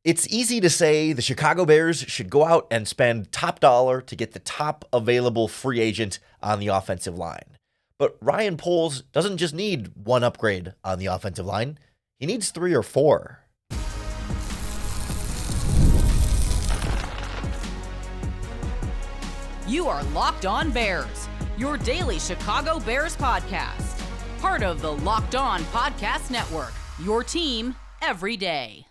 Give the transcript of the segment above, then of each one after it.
It's easy to say the Chicago Bears should go out and spend top dollar to get the top available free agent on the offensive line. But Ryan Poles doesn't just need one upgrade on the offensive line. He needs 3 or 4. You are Locked On Bears, your daily Chicago Bears podcast. Part of the Locked On Podcast Network, your team every day.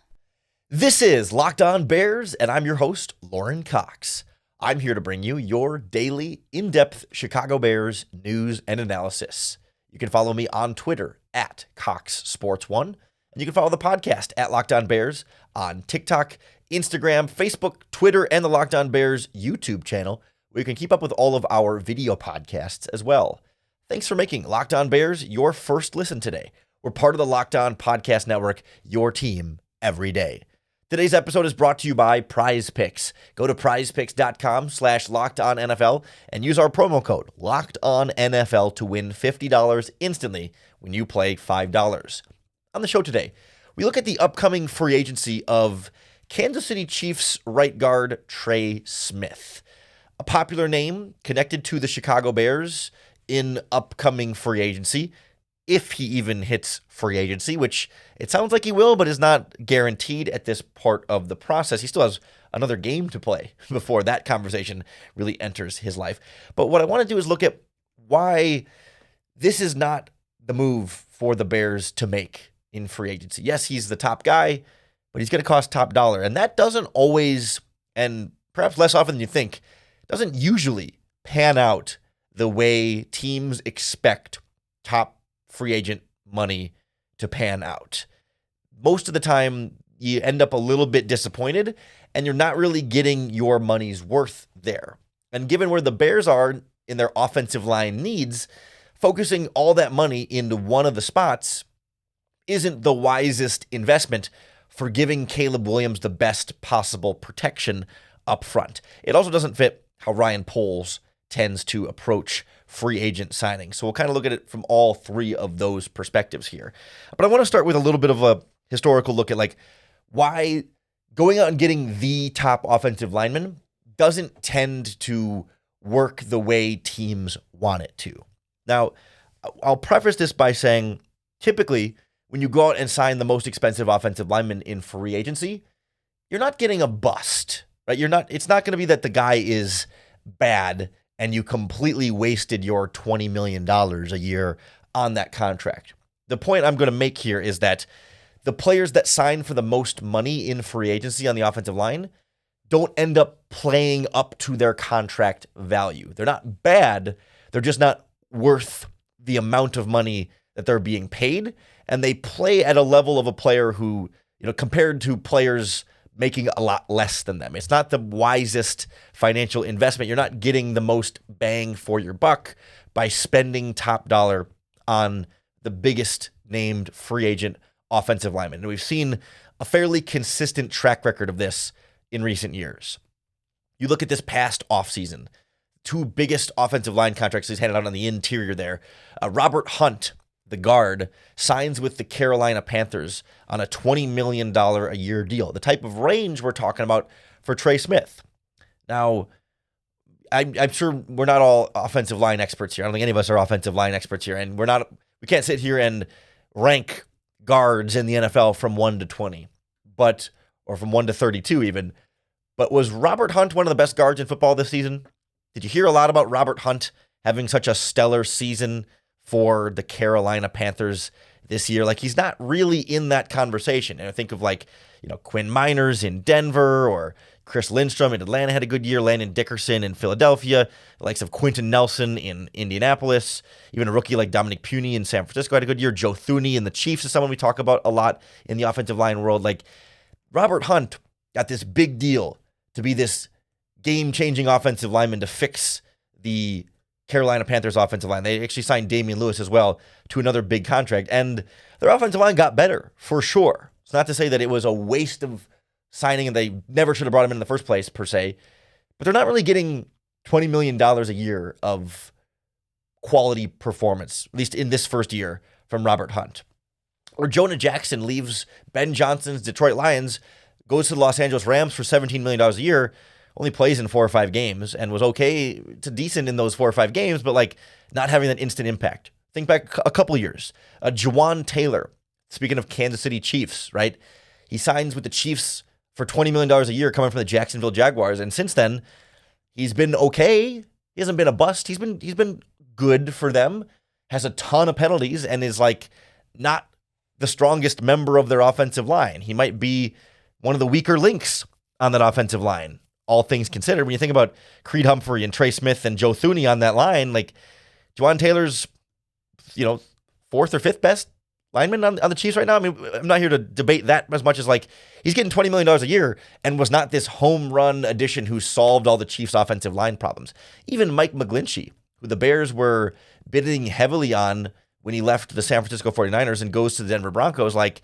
This is Locked On Bears, and I'm your host, Lauren Cox. I'm here to bring you your daily, in-depth Chicago Bears news and analysis. You can follow me on Twitter at CoxSports1, and you can follow the podcast at Locked On Bears on TikTok, Instagram, Facebook, Twitter, and the Locked On Bears YouTube channel, where you can keep up with all of our video podcasts as well. Thanks for making Locked On Bears your first listen today. We're part of the Locked On Podcast Network, your team every day. Today's episode is brought to you by PrizePicks. Go to prizepicks.com/LockedOnNFL and use our promo code LockedOnNFL to win $50 instantly when you play $5. On the show today, we look at the upcoming free agency of Kansas City Chiefs right guard Trey Smith, a popular name connected to the Chicago Bears in upcoming free agency, if he even hits free agency, which it sounds like he will, but is not guaranteed at this part of the process. He still has another game to play before that conversation really enters his life. But what I want to do is look at why this is not the move for the Bears to make in free agency. Yes, he's the top guy, but he's going to cost top dollar. And that doesn't always, and perhaps less often than you think, doesn't usually pan out the way teams expect top free agent money to pan out. Most of the time, you end up a little bit disappointed, and you're not really getting your money's worth there. And given where the Bears are in their offensive line needs, focusing all that money into one of the spots isn't the wisest investment for giving Caleb Williams the best possible protection up front. It also doesn't fit how Ryan Poles tends to approach free agent signings. So we'll kind of look at it from all three of those perspectives here. But I want to start with a little bit of a historical look at why going out and getting the top offensive lineman doesn't tend to work the way teams want it to. Now, I'll preface this by saying, typically, when you go out and sign the most expensive offensive lineman in free agency, you're not getting a bust, right? It's not going to be that the guy is bad and you completely wasted your $20 million a year on that contract. The point I'm going to make here is that the players that sign for the most money in free agency on the offensive line don't end up playing up to their contract value. They're not bad. They're just not worth the amount of money that they're being paid. And they play at a level of a player who, compared to players making a lot less than them. It's not the wisest financial investment. You're not getting the most bang for your buck by spending top dollar on the biggest named free agent offensive lineman. And we've seen a fairly consistent track record of this in recent years. You look at this past offseason, 2 biggest offensive line contracts he's handed out on the interior there. Robert Hunt, the guard, signs with the Carolina Panthers on a $20 million a year deal, the type of range we're talking about for Trey Smith. Now, I'm sure we're not all offensive line experts here. I don't think any of us are offensive line experts here, and we can't sit here and rank guards in the NFL from 1 to 20, or from 1 to 32 even. But was Robert Hunt one of the best guards in football this season? Did you hear a lot about Robert Hunt having such a stellar season for the Carolina Panthers this year? He's not really in that conversation. And I think of Quinn Miners in Denver, or Chris Lindstrom in Atlanta had a good year, Landon Dickerson in Philadelphia, the likes of Quentin Nelson in Indianapolis, even a rookie like Dominic Puni in San Francisco had a good year. Joe Thuney in the Chiefs is someone we talk about a lot in the offensive line world. Robert Hunt got this big deal to be this game-changing offensive lineman to fix the Carolina Panthers offensive line. They actually signed Damian Lewis as well to another big contract, and their offensive line got better for sure. It's not to say that it was a waste of signing and they never should have brought him in the first place per se, but they're not really getting $20 million a year of quality performance, at least in this first year, from Robert Hunt. Or Jonah Jackson leaves Ben Johnson's Detroit Lions goes to the Los Angeles Rams for $17 million a year, only plays in 4 or 5 games, and was okay to decent in those 4 or 5 games, but like not having that instant impact. Think back a couple of years. Jawan Taylor, speaking of Kansas City Chiefs, right? He signs with the Chiefs for $20 million a year coming from the Jacksonville Jaguars, and since then, he's been okay. He hasn't been a bust. He's been good for them, has a ton of penalties, and is like not the strongest member of their offensive line. He might be one of the weaker links on that offensive line, all things considered. When you think about Creed Humphrey and Trey Smith and Joe Thuney on that line, like Jawan Taylor's, 4th or 5th best lineman on the Chiefs right now. I mean, I'm not here to debate that as much as like he's getting $20 million a year and was not this home run addition who solved all the Chiefs offensive line problems. Even Mike McGlinchey, who the Bears were bidding heavily on when he left the San Francisco 49ers and goes to the Denver Broncos, like,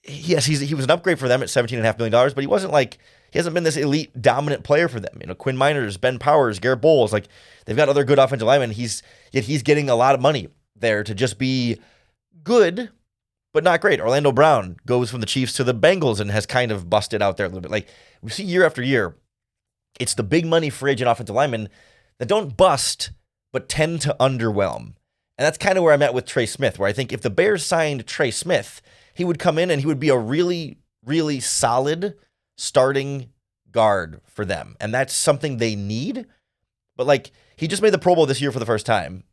yes, he was an upgrade for them at $17.5 million, but he hasn't been this elite dominant player for them. Quinn Miners, Ben Powers, Garrett Bowles, like they've got other good offensive linemen. He's getting a lot of money there to just be good, but not great. Orlando Brown goes from the Chiefs to the Bengals and has kind of busted out there a little bit. Like we see year after year, it's the big money free agent offensive linemen that don't bust, but tend to underwhelm. And that's kind of where I'm at with Trey Smith, where I think if the Bears signed Trey Smith, he would come in and he would be a really, really solid starting guard for them. And that's something they need. But like, he just made the Pro Bowl this year for the first time.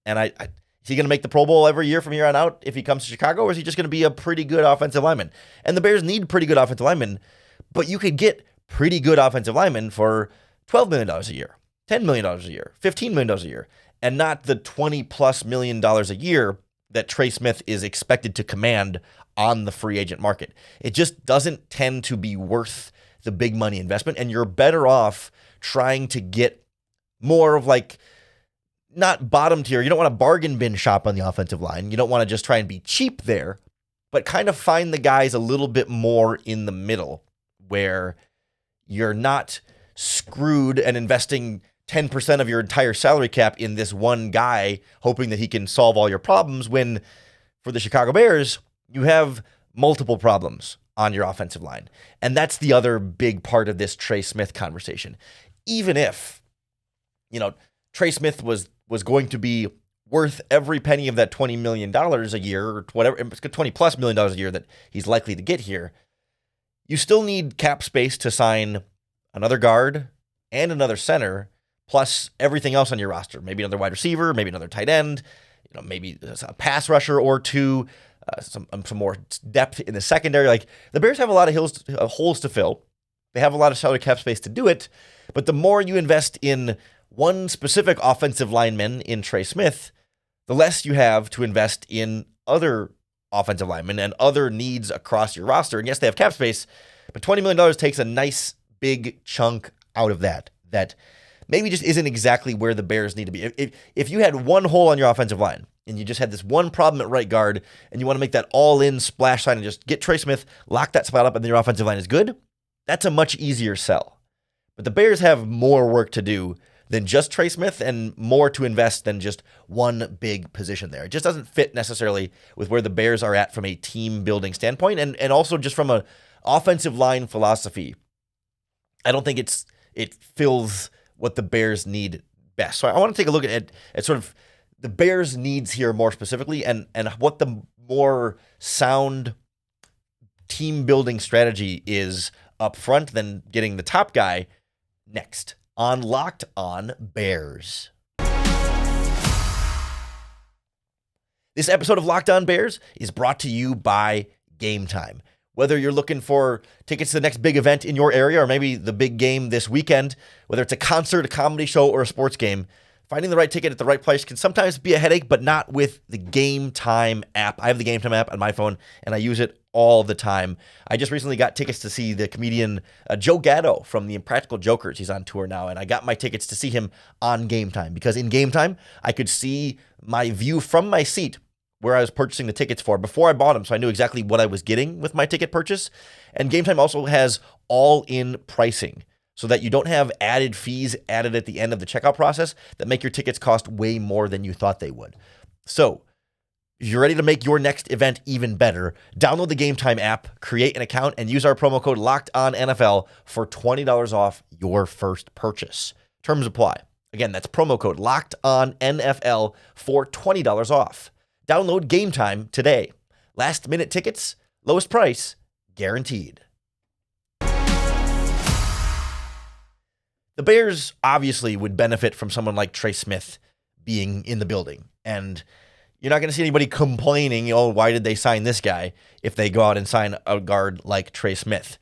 And is he going to make the Pro Bowl every year from here on out if he comes to Chicago, or is he just going to be a pretty good offensive lineman? And the Bears need pretty good offensive linemen, but you could get pretty good offensive linemen for $12 million a year, $10 million a year, $15 million a year, and not the $20+ million a year that Trey Smith is expected to command on the free agent market. It just doesn't tend to be worth the big money investment, and you're better off trying to get more of like, not bottom tier. You don't want to bargain bin shop on the offensive line. You don't want to just try and be cheap there, but kind of find the guys a little bit more in the middle where you're not screwed and investing 10% of your entire salary cap in this one guy, hoping that he can solve all your problems, when for the Chicago Bears, you have multiple problems on your offensive line. And that's the other big part of this Trey Smith conversation. Even if, Trey Smith was going to be worth every penny of that $20 million a year, or whatever, $20+ million a year that he's likely to get here, you still need cap space to sign another guard and another center, plus everything else on your roster. Maybe another wide receiver, maybe another tight end, maybe a pass rusher or two, some more depth in the secondary. Like the Bears have a lot of holes to fill. They have a lot of salary cap space to do it, but the more you invest in one specific offensive lineman in Trey Smith, the less you have to invest in other offensive linemen and other needs across your roster. And yes, they have cap space, but $20 million takes a nice big chunk out of that maybe just isn't exactly where the Bears need to be. If you had one hole on your offensive line and you just had this one problem at right guard and you want to make that all-in splash sign and just get Trey Smith, lock that spot up, and then your offensive line is good, that's a much easier sell. But the Bears have more work to do than just Trey Smith and more to invest than just one big position there. It just doesn't fit necessarily with where the Bears are at from a team-building standpoint and also just from an offensive line philosophy. I don't think it fills what the Bears need best. So I want to take a look at sort of the Bears' needs here more specifically and what the more sound team-building strategy is up front than getting the top guy next on Locked On Bears. This episode of Locked On Bears is brought to you by Gametime. Whether you're looking for tickets to the next big event in your area or maybe the big game this weekend, whether it's a concert, a comedy show, or a sports game, finding the right ticket at the right place can sometimes be a headache, but not with the Gametime app. I have the Gametime app on my phone, and I use it all the time. I just recently got tickets to see the comedian Joe Gatto from the Impractical Jokers. He's on tour now, and I got my tickets to see him on Gametime because in Gametime, I could see my view from my seat where I was purchasing the tickets for before I bought them, so I knew exactly what I was getting with my ticket purchase. And Gametime also has all-in pricing so that you don't have added fees added at the end of the checkout process that make your tickets cost way more than you thought they would. So If you're ready to make your next event even better, download the Gametime app, create an account, and use our promo code LOCKEDONNFL for $20 off your first purchase. Terms apply. Again, that's promo code LOCKEDONNFL for $20 off. Download Gametime today. Last minute tickets, lowest price, guaranteed. The Bears obviously would benefit from someone like Trey Smith being in the building. And you're not going to see anybody complaining, why did they sign this guy if they go out and sign a guard like Trey Smith?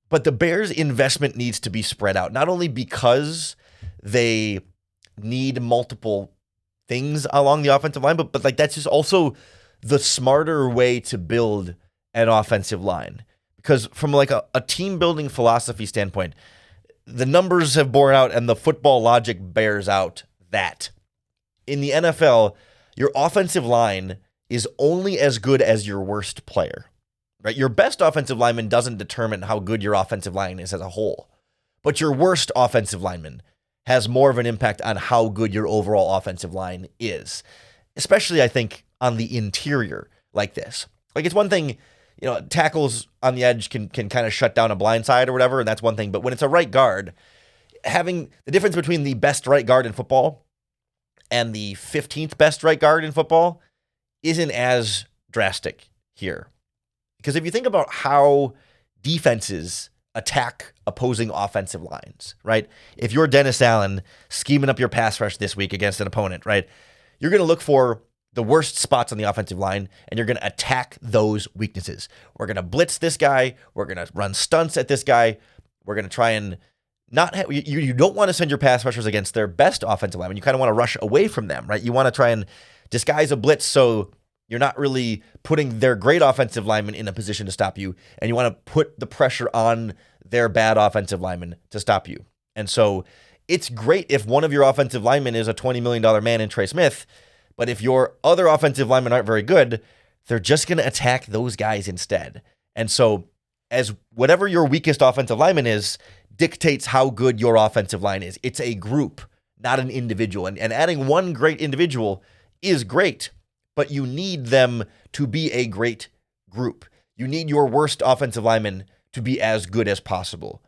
But the Bears' investment needs to be spread out, not only because they need multiple things along the offensive line, but that's just also the smarter way to build an offensive line. Because from a team building philosophy standpoint, the numbers have borne out and the football logic bears out that in the NFL, your offensive line is only as good as your worst player, right? Your best offensive lineman doesn't determine how good your offensive line is as a whole, but your worst offensive lineman has more of an impact on how good your overall offensive line is, especially, I think, on the interior like this. It's one thing, tackles on the edge can kind of shut down a blind side or whatever, and that's one thing. But when it's a right guard, having the difference between the best right guard in football and the 15th best right guard in football isn't as drastic here. Because if you think about how defenses attack opposing offensive lines, right? If you're Dennis Allen scheming up your pass rush this week against an opponent, right? You're going to look for the worst spots on the offensive line, and you're going to attack those weaknesses. We're going to blitz this guy. We're going to run stunts at this guy. We're going to try and not have, you don't want to send your pass rushers against their best offensive lineman. You kind of want to rush away from them, right? You want to try and disguise a blitz so you're not really putting their great offensive lineman in a position to stop you, and you want to put the pressure on their bad offensive lineman to stop you. And so it's great if one of your offensive linemen is a $20 million man in Trey Smith, but if your other offensive linemen aren't very good, they're just going to attack those guys instead. And so as whatever your weakest offensive lineman is, dictates how good your offensive line is. It's a group, not an individual. And adding one great individual is great, but you need them to be a great group. You need your worst offensive lineman to be as good as possible.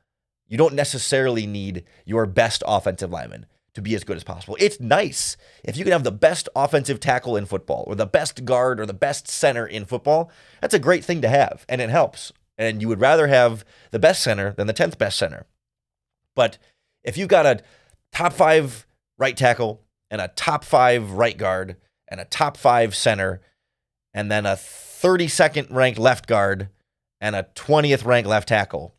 You don't necessarily need your best offensive lineman to be as good as possible. It's nice if you can have the best offensive tackle in football or the best guard or the best center in football. That's a great thing to have, and it helps. And you would rather have the best center than the 10th best center. But if you've got a top 5 right tackle and a top 5 right guard and a top 5 center and then a 32nd ranked left guard and a 20th ranked left tackle,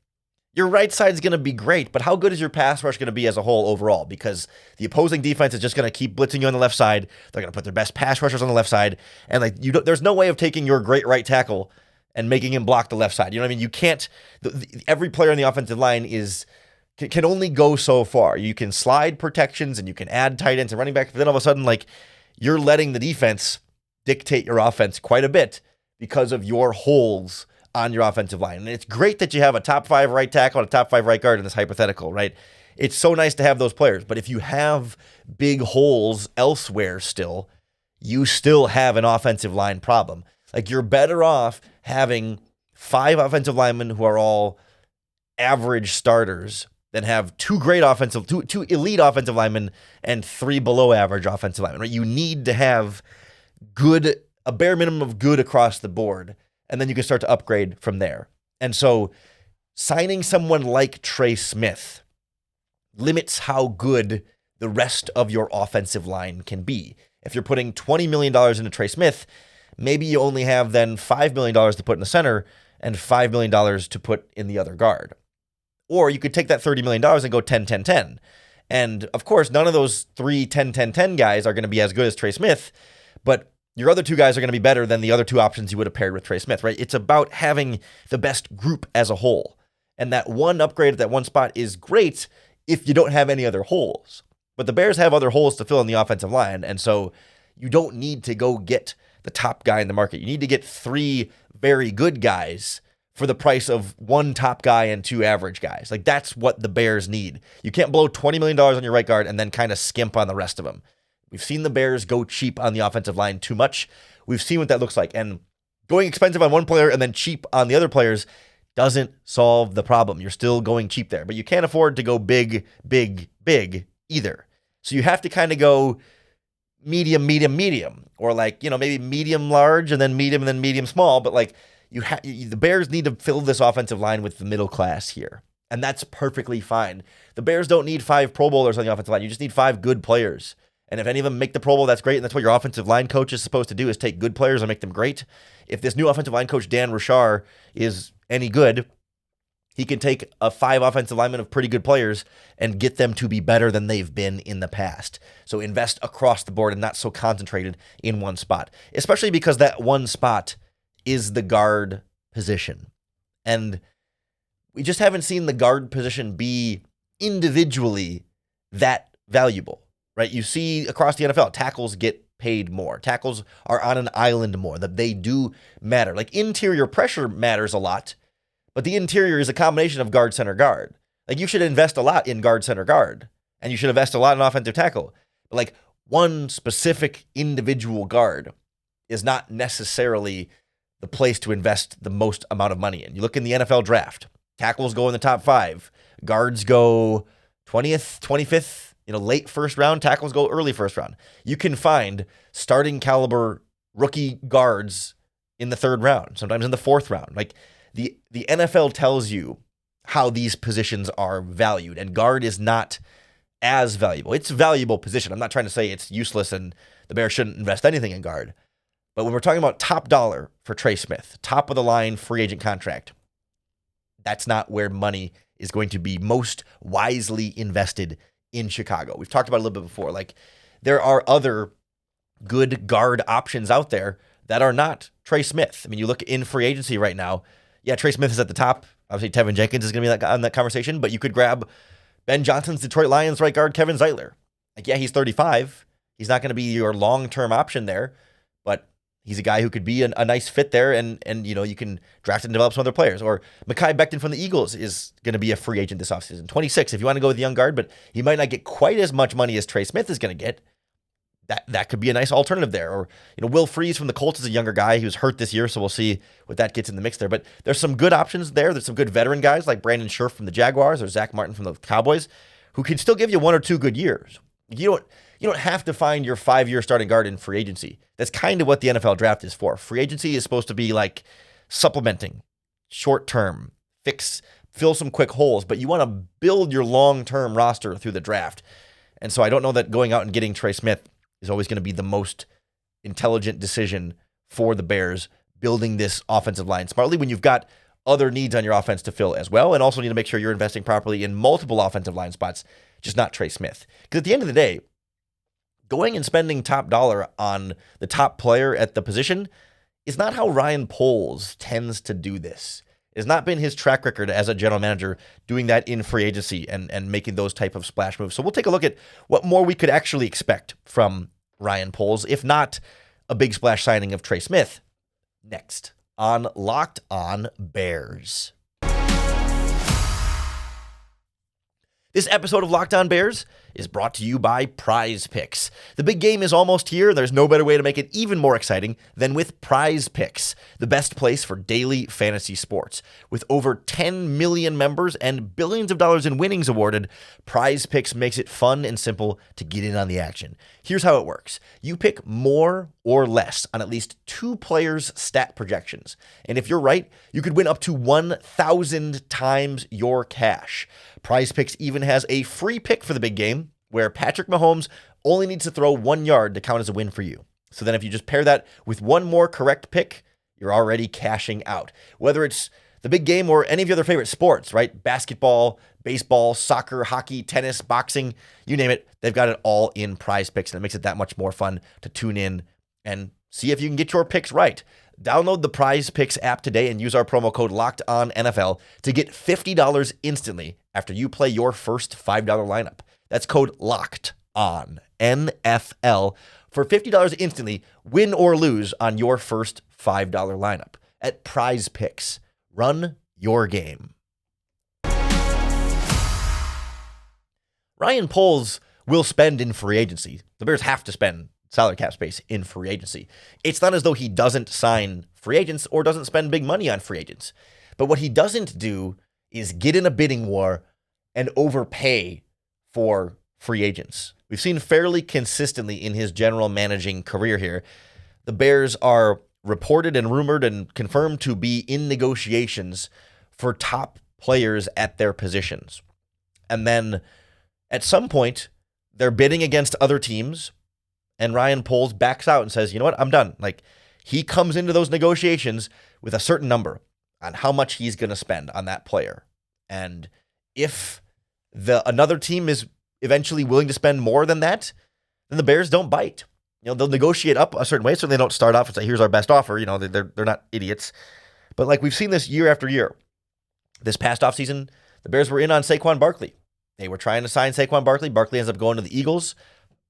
your right side is going to be great, but how good is your pass rush going to be as a whole overall? Because the opposing defense is just going to keep blitzing you on the left side. They're going to put their best pass rushers on the left side, and there's no way of taking your great right tackle and making him block the left side. You know what I mean? You can't. Every player on the offensive line can only go so far. You can slide protections and you can add tight ends and running back, but then all of a sudden, you're letting the defense dictate your offense quite a bit because of your holes on your offensive line. And it's great that you have a top 5 right tackle and a top 5 right guard in this hypothetical, right? It's so nice to have those players. But if you have big holes elsewhere still, you still have an offensive line problem. You're better off having 5 offensive linemen who are all average starters than have two elite offensive linemen and 3 below average offensive linemen, right? You need to have a bare minimum of good across the board, and then you can start to upgrade from there. And so signing someone like Trey Smith limits how good the rest of your offensive line can be. If you're putting $20 million into Trey Smith, maybe you only have then $5 million to put in the center and $5 million to put in the other guard. Or you could take that $30 million and go 10-10-10. And of course, none of those 3 10-10-10 guys are going to be as good as Trey Smith, but your other 2 guys are going to be better than the other 2 options you would have paired with Trey Smith, right? It's about having the best group as a whole. And that one upgrade at that one spot is great if you don't have any other holes. But the Bears have other holes to fill in the offensive line, and so you don't need to go get the top guy in the market. You need to get 3 very good guys for the price of 1 top guy and 2 average guys. That's what the Bears need. You can't blow $20 million on your right guard and then kind of skimp on the rest of them. We've seen the Bears go cheap on the offensive line too much. We've seen what that looks like. And going expensive on one player and then cheap on the other players doesn't solve the problem. You're still going cheap there, but you can't afford to go big, big, big either. So you have to kind of go medium, medium, medium, or like, maybe medium large and then medium small. But like the Bears need to fill this offensive line with the middle class here. And that's perfectly fine. The Bears don't need 5 Pro Bowlers on the offensive line. You just need 5 good players. And if any of them make the Pro Bowl, that's great. And that's what your offensive line coach is supposed to do, is take good players and make them great. If this new offensive line coach, Dan Rashar, is any good, he can take 5 offensive linemen of pretty good players and get them to be better than they've been in the past. So invest across the board and not so concentrated in one spot, especially because that one spot is the guard position. And we just haven't seen the guard position be individually that valuable, right? You see across the NFL, tackles get paid more. Tackles are on an island more, that they do matter. Like interior pressure matters a lot, but the interior is a combination of guard, center, guard. Like you should invest a lot in guard, center, guard, and you should invest a lot in offensive tackle. But like one specific individual guard is not necessarily the place to invest the most amount of money in. You look in the NFL draft, tackles go in the top 5, guards go 20th, 25th, late first round, tackles go early first round. You can find starting caliber rookie guards in the 3rd round, sometimes in the 4th round. Like the NFL tells you how these positions are valued, and guard is not as valuable. It's a valuable position. I'm not trying to say it's useless and the Bears shouldn't invest anything in guard. But when we're talking about top dollar for Trey Smith, top of the line free agent contract, that's not where money is going to be most wisely invested in Chicago. We've talked about it a little bit before. Like there are other good guard options out there that are not Trey Smith. I mean, you look in free agency right now. Yeah, Trey Smith is at the top. Obviously, Tevin Jenkins is going to be on that conversation, but you could grab Ben Johnson's Detroit Lions right guard, Kevin Zeitler. Like, yeah, he's 35. He's not going to be your long-term option there, but he's a guy who could be a nice fit there, and you can draft and develop some other players. Or Mekhi Becton from the Eagles is going to be a free agent this offseason. 26 if you want to go with the young guard, but he might not get quite as much money as Trey Smith is going to get. That could be a nice alternative there. Or Will Freeze from the Colts is a younger guy. He was hurt this year, so we'll see what that gets in the mix there. But there's some good options there. There's some good veteran guys like Brandon Scherf from the Jaguars or Zach Martin from the Cowboys who can still give you 1 or 2 good years. You don't have to find your 5-year starting guard in free agency. That's kind of what the NFL draft is for. Free agency is supposed to be like supplementing, short term, fill some quick holes, but you want to build your long-term roster through the draft. And so I don't know that going out and getting Trey Smith is always going to be the most intelligent decision for the Bears building this offensive line smartly when you've got other needs on your offense to fill as well, and also need to make sure you're investing properly in multiple offensive line spots, just not Trey Smith. Because at the end of the day, going and spending top dollar on the top player at the position is not how Ryan Poles tends to do this. It has not been his track record as a general manager doing that in free agency and making those type of splash moves. So we'll take a look at what more we could actually expect from Ryan Poles, if not a big splash signing of Trey Smith, next on Locked On Bears. This episode of Locked On Bears is brought to you by PrizePicks. The big game is almost here. There's no better way to make it even more exciting than with PrizePicks, the best place for daily fantasy sports. With over 10 million members and billions of dollars in winnings awarded, PrizePicks makes it fun and simple to get in on the action. Here's how it works. You pick more or less on at least 2 players' stat projections. And if you're right, you could win up to 1,000 times your cash. PrizePicks even has a free pick for the big game where Patrick Mahomes only needs to throw 1 yard to count as a win for you. So then if you just pair that with 1 more correct pick, you're already cashing out. Whether it's the big game or any of your other favorite sports, right? Basketball, baseball, soccer, hockey, tennis, boxing, you name it, they've got it all in PrizePicks, and it makes it that much more fun to tune in and see if you can get your picks right. Download the PrizePicks app today and use our promo code LOCKEDONNFL to get $50 instantly after you play your first $5 lineup. That's code LOCKEDONNFL for $50 instantly, win or lose on your first $5 lineup at PrizePicks. Run your game. Ryan Poles will spend in free agency. The Bears have to spend salary cap space in free agency. It's not as though he doesn't sign free agents or doesn't spend big money on free agents. But what he doesn't do is get in a bidding war and overpay for free agents. We've seen fairly consistently in his general managing career here, the Bears are reported and rumored and confirmed to be in negotiations for top players at their positions. And then at some point, they're bidding against other teams, and Ryan Poles backs out and says, you know what, I'm done. Like, he comes into those negotiations with a certain number on how much he's going to spend on that player. And if another team is eventually willing to spend more than that, then the Bears don't bite. You know, they'll negotiate up a certain way, so they don't start off and say, here's our best offer. You know, they're not idiots. But like we've seen this year after year. This past offseason, the Bears were in on Saquon Barkley. They were trying to sign Saquon Barkley. Barkley ends up going to the Eagles.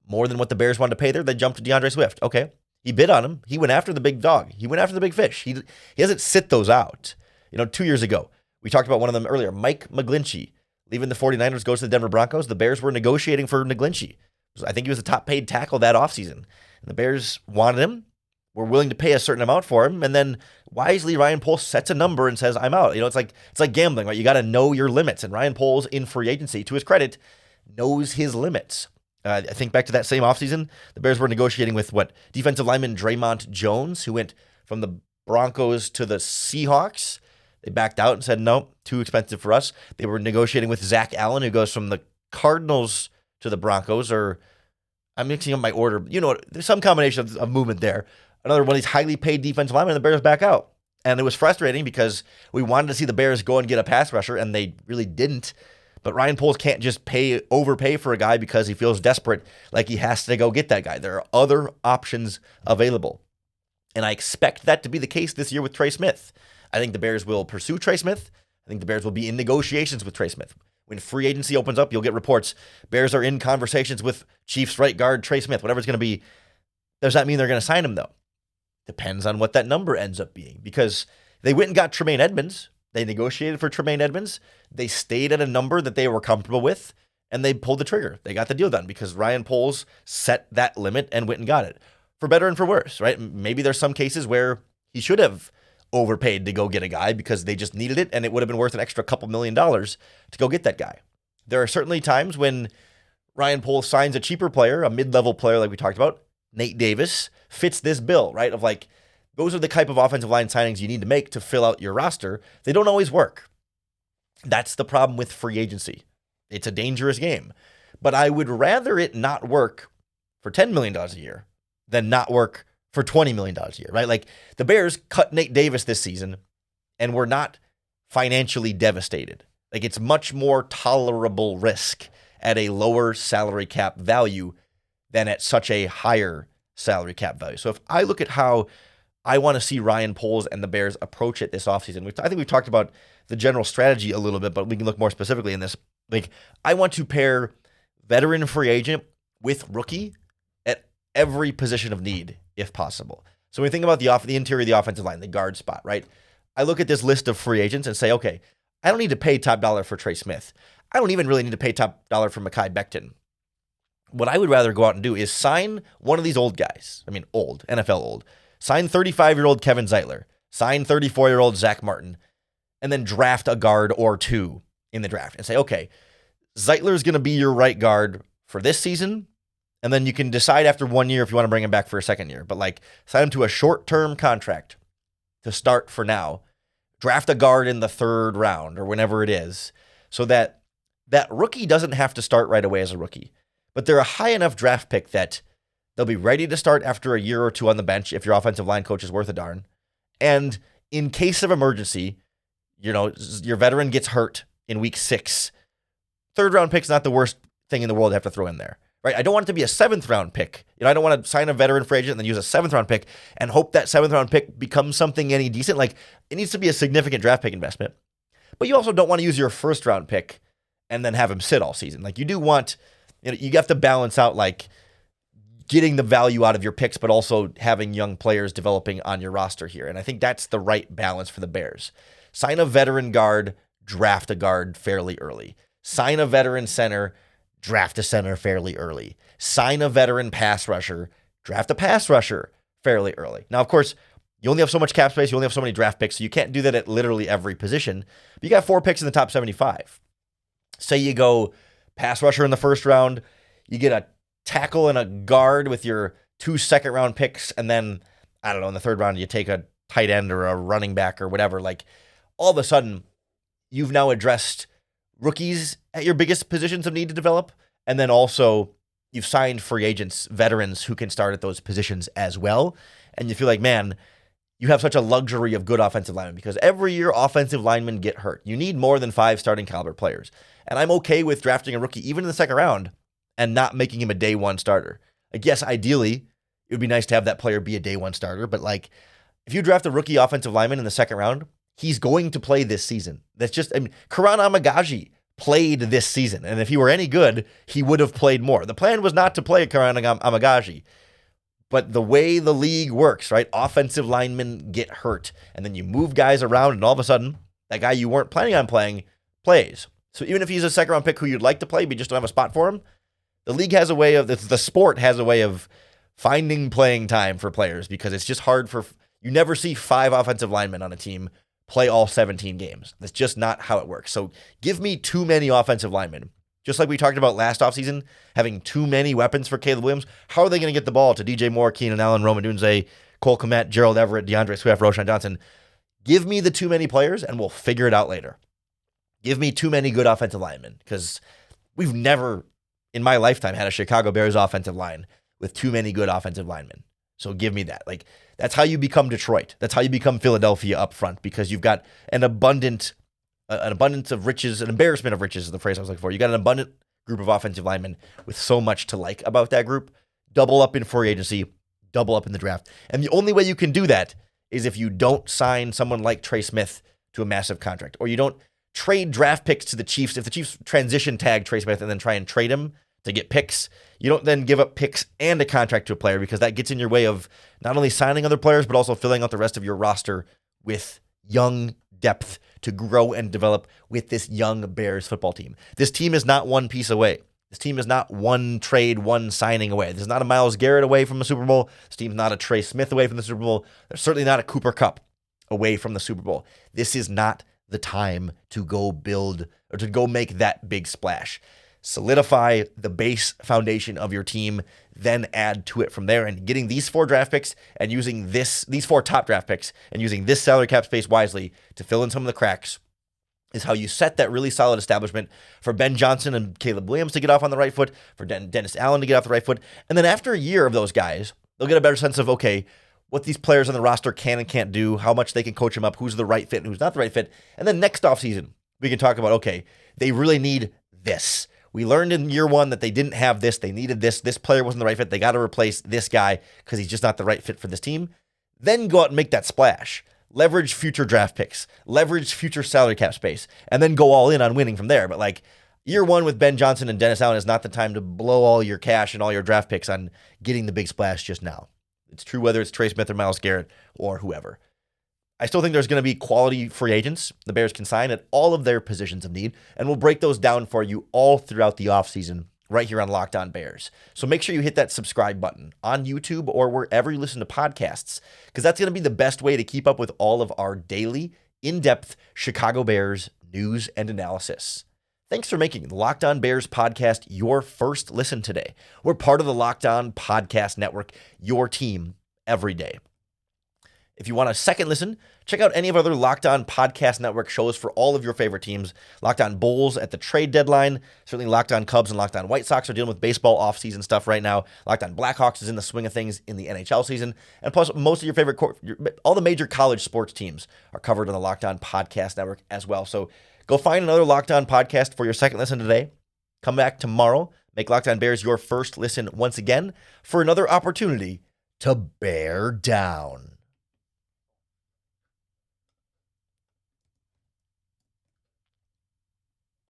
More than what the Bears wanted to pay there. They jumped to DeAndre Swift. Okay. He bid on him. He went after the big dog. He went after the big fish. He doesn't sit those out. You know, 2 years ago, we talked about one of them earlier, Mike McGlinchey, leaving the 49ers, goes to the Denver Broncos. The Bears were negotiating for McGlinchey. I think he was the top paid tackle that offseason. And the Bears wanted him, were willing to pay a certain amount for him, and then wisely Ryan Poles sets a number and says, I'm out. You know, it's like gambling, right? You got to know your limits. And Ryan Poles, in free agency, to his credit, knows his limits. I think back to that same offseason, the Bears were negotiating with defensive lineman Draymond Jones, who went from the Broncos to the Seahawks. They backed out and said, no, too expensive for us. They were negotiating with Zach Allen, who goes from the Cardinals to the Broncos, or I'm mixing up my order. You know, there's some combination of movement there. Another one of these highly paid defensive linemen, and the Bears back out. And it was frustrating because we wanted to see the Bears go and get a pass rusher, and they really didn't. But Ryan Poles can't just overpay for a guy because he feels desperate, like he has to go get that guy. There are other options available. And I expect that to be the case this year with Trey Smith. I think the Bears will pursue Trey Smith. I think the Bears will be in negotiations with Trey Smith. When free agency opens up, you'll get reports. Bears are in conversations with Chiefs right guard Trey Smith, whatever it's going to be. Does that mean they're going to sign him, though? Depends on what that number ends up being, because they went and got Tremaine Edmonds. They negotiated for Tremaine Edmonds. They stayed at a number that they were comfortable with, and they pulled the trigger. They got the deal done because Ryan Poles set that limit and went and got it. For better and for worse, right? Maybe there's some cases where he should have overpaid to go get a guy because they just needed it, and it would have been worth an extra couple $1 million to go get that guy. There are certainly times when Ryan Poles signs a cheaper player, a mid-level player like we talked about, Nate Davis, fits this bill, right? Of like, those are the type of offensive line signings you need to make to fill out your roster. They don't always work. That's the problem with free agency. It's a dangerous game. But I would rather it not work for $10 million a year than not work for $20 million a year, right? Like, the Bears cut Nate Davis this season and were not financially devastated. Like, it's much more tolerable risk at a lower salary cap value than at such a higher salary cap value. So if I look at how I want to see Ryan Poles and the Bears approach it this offseason, I think we've talked about the general strategy a little bit, but we can look more specifically in this. Like, I want to pair veteran free agent with rookie at every position of need, if possible. So when we think about the interior of the offensive line, the guard spot, right? I look at this list of free agents and say, okay, I don't need to pay top dollar for Trey Smith. I don't even really need to pay top dollar for Mekhi Becton. What I would rather go out and do is sign one of these old guys. I mean, old, NFL old. Sign 35-year-old Kevin Zeitler. Sign 34-year-old Zach Martin. And then draft a guard or two in the draft and say, okay, Zeitler's going to be your right guard for this season. And then you can decide after 1 year if you want to bring him back for a second year. But like, sign him to a short-term contract to start for now. Draft a guard in the third round or whenever it is, so that that rookie doesn't have to start right away as a rookie. But they're a high enough draft pick that they'll be ready to start after a year or two on the bench if your offensive line coach is worth a darn. And in case of emergency, you know, your veteran gets hurt in week 6. Third round pick's not the worst thing in the world to have to throw in there, right? I don't want it to be a 7th round pick. You know, I don't want to sign a veteran free agent and then use a 7th round pick and hope that 7th round pick becomes something any decent. Like, it needs to be a significant draft pick investment. But you also don't want to use your 1st round pick and then have him sit all season. Like, you do want, you know, you have to balance out like getting the value out of your picks, but also having young players developing on your roster here. And I think that's the right balance for the Bears. Sign a veteran guard, draft a guard fairly early. Sign a veteran center, draft a center fairly early. Sign a veteran pass rusher, draft a pass rusher fairly early. Now, of course, you only have so much cap space. You only have so many draft picks, so you can't do that at literally every position. But you got 4 picks in the top 75. Say you go pass rusher in the first round, you get a tackle and a guard with your 2 second-round picks, and then, I don't know, in the third round, you take a tight end or a running back or whatever. Like, all of a sudden, you've now addressed rookies at your biggest positions of need to develop, and then also you've signed free agents, veterans who can start at those positions as well. And you feel like, man, you have such a luxury of good offensive linemen because every year offensive linemen get hurt. You need more than 5 starting caliber players. And I'm okay with drafting a rookie even in the second round and not making him a day 1 starter. I guess ideally it would be nice to have that player be a day 1 starter, but like if you draft a rookie offensive lineman in the second round, he's going to play this season. That's just, Karan Amagaji played this season. And if he were any good, he would have played more. The plan was not to play Karan Amagaji. But the way the league works, right? Offensive linemen get hurt. And then you move guys around, and all of a sudden, that guy you weren't planning on playing plays. So even if he's a second-round pick who you'd like to play, but you just don't have a spot for him, the league has a way of, the sport has a way of finding playing time for players because it's just hard for, you never see 5 offensive linemen on a team play all 17 games. That's just not how it works. So give me too many offensive linemen. Just like we talked about last offseason, having too many weapons for Caleb Williams. How are they going to get the ball to DJ Moore, Keenan Allen, Roman Dunze, Cole Kmet, Gerald Everett, DeAndre Swift, Roshan Johnson? Give me the too many players and we'll figure it out later. Give me too many good offensive linemen because we've never in my lifetime had a Chicago Bears offensive line with too many good offensive linemen. So give me that. Like, that's how you become Detroit. That's how you become Philadelphia up front because you've got an abundance of riches, an embarrassment of riches is the phrase I was looking for. You got an abundant group of offensive linemen with so much to like about that group. Double up in free agency, double up in the draft. And the only way you can do that is if you don't sign someone like Trey Smith to a massive contract, or you don't trade draft picks to the Chiefs. If the Chiefs transition tag Trey Smith and then try and trade him to get picks, you don't then give up picks and a contract to a player because that gets in your way of not only signing other players, but also filling out the rest of your roster with young depth to grow and develop with this young Bears football team. This team is not one piece away. This team is not one trade, one signing away. This is not a Myles Garrett away from the Super Bowl. This team's not a Trey Smith away from the Super Bowl. They're certainly not a Cooper Kupp away from the Super Bowl. This is not the time to go build or to go make that big splash. Solidify the base foundation of your team, then add to it from there. And getting these 4 draft picks and using these 4 top draft picks and using this salary cap space wisely to fill in some of the cracks is how you set that really solid establishment for Ben Johnson and Caleb Williams to get off on the right foot, for Dennis Allen to get off the right foot. And then after a year of those guys, they'll get a better sense of, okay, what these players on the roster can and can't do, how much they can coach them up, who's the right fit and who's not the right fit. And then next offseason, we can talk about, okay, they really need this. We learned in year 1 that they didn't have this. They needed this. This player wasn't the right fit. They got to replace this guy because he's just not the right fit for this team. Then go out and make that splash. Leverage future draft picks. Leverage future salary cap space. And then go all in on winning from there. But like year 1 with Ben Johnson and Dennis Allen is not the time to blow all your cash and all your draft picks on getting the big splash just now. It's true whether it's Trey Smith or Myles Garrett or whoever. I still think there's going to be quality free agents the Bears can sign at all of their positions of need, and we'll break those down for you all throughout the offseason right here on Locked On Bears. So make sure you hit that subscribe button on YouTube or wherever you listen to podcasts, because that's going to be the best way to keep up with all of our daily, in-depth Chicago Bears news and analysis. Thanks for making the Locked On Bears podcast your first listen today. We're part of the Locked On Podcast Network, your team every day. If you want a second listen, check out any of our other Locked On Podcast Network shows for all of your favorite teams. Locked On Bulls at the trade deadline. Certainly Locked On Cubs and Locked On White Sox are dealing with baseball offseason stuff right now. Locked On Blackhawks is in the swing of things in the NHL season. And plus, most of your favorite, all the major college sports teams are covered on the Locked On Podcast Network as well. So go find another Locked On podcast for your second listen today. Come back tomorrow. Make Locked On Bears your first listen once again for another opportunity to bear down.